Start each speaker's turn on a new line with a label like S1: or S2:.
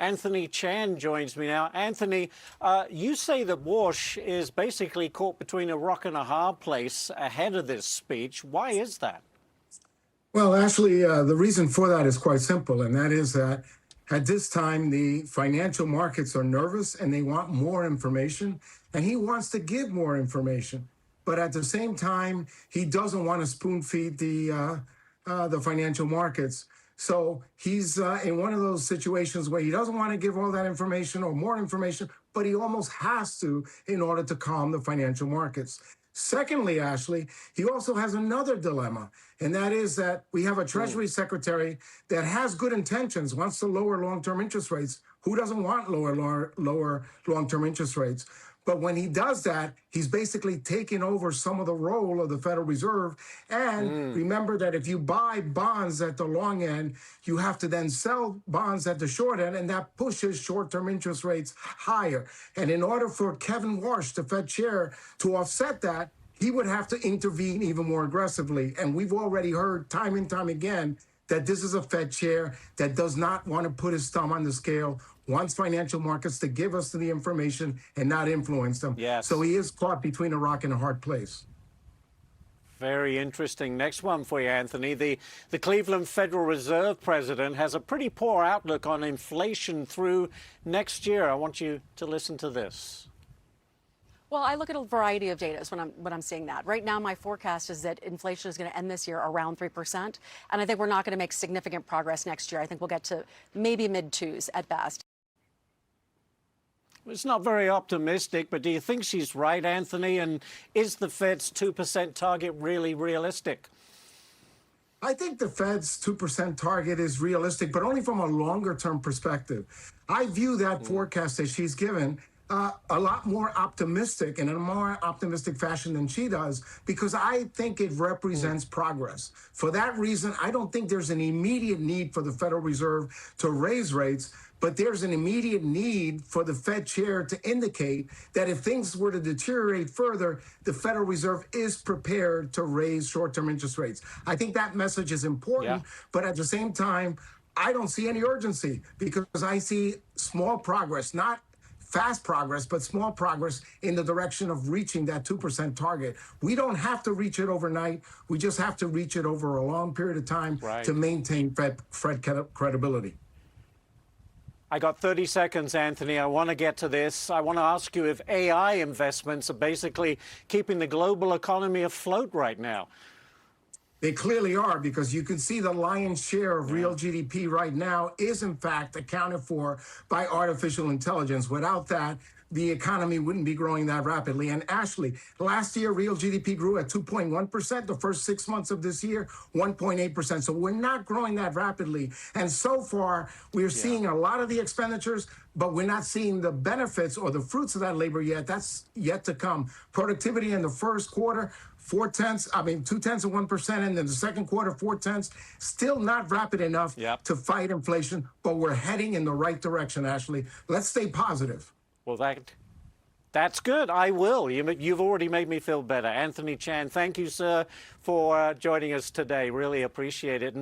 S1: Anthony Chan joins me now. Anthony, you say that Warsh is basically caught between a rock and a hard place ahead of this speech. Why is that?
S2: Well, actually, the reason for that is quite simple, and that is that at this time, the financial markets are nervous and they want more information, and he wants to give more information. But at the same time, he doesn't want to spoon feed the financial markets. So he's in one of those situations where he doesn't want to give all that information or more information, but he almost has to in order to calm the financial markets. Secondly, Ashley, he also has another dilemma, and that is that we have a Treasury secretary that has good intentions, wants to lower long-term interest rates. Who doesn't want lower long-term interest rates? But when he does that, he's basically taking over some of the role of the Federal Reserve. And remember that if you buy bonds at the long end, you have to then sell bonds at the short end, and that pushes short-term interest rates higher. And in order for Kevin Warsh, the Fed chair, to offset that, he would have to intervene even more aggressively. And we've already heard time and time again that this is a Fed chair that does not want to put his thumb on the scale, wants financial markets to give us the information and not influence them.
S1: Yes.
S2: So he is caught between a rock and a hard place.
S1: Very interesting. Next one for you, Anthony. The Cleveland Federal Reserve president has a pretty poor outlook on inflation through next year. I want you to listen to this.
S3: Well, I look at a variety of data when I'm seeing that. Right now, my forecast is that inflation is going to end this year around 3%. And I think we're not going to make significant progress next year. I think we'll get to maybe mid-twos at best.
S1: It's not very optimistic, but do you think she's right, Anthony? And is the Fed's 2% target really realistic?
S2: I think the Fed's 2% target is realistic, but only from a longer-term perspective. I view that forecast that she's given a lot more optimistic and in a more optimistic fashion than she does, because I think it represents progress. For that reason, I don't think there's an immediate need for the Federal Reserve to raise rates, but there's an immediate need for the Fed chair to indicate that if things were to deteriorate further, the Federal Reserve is prepared to raise short-term interest rates. I think that message is important, but at the same time, I don't see any urgency because I see small progress, not fast progress, but small progress in the direction of reaching that 2% target. We don't have to reach it overnight. We just have to reach it over a long period of time to maintain Fed credibility.
S1: I got 30 seconds, Anthony. I want to get to this. I want to ask you if AI investments are basically keeping the global economy afloat right now.
S2: They clearly are, because you can see the lion's share of real GDP right now is, in fact, accounted for by artificial intelligence. Without that, the economy wouldn't be growing that rapidly. And Ashley, last year, real GDP grew at 2.1%. The first 6 months of this year, 1.8%. So we're not growing that rapidly. And so far, we're seeing a lot of the expenditures, but we're not seeing the benefits or the fruits of that labor yet. That's yet to come. Productivity in the first quarter, 0.2%, and then the second quarter, 0.4. Still not rapid enough to fight inflation, but we're heading in the right direction, Ashley. Let's stay positive.
S1: Well, that's good. I will. You've already made me feel better. Anthony Chan, thank you, sir, for joining us today. Really appreciate it.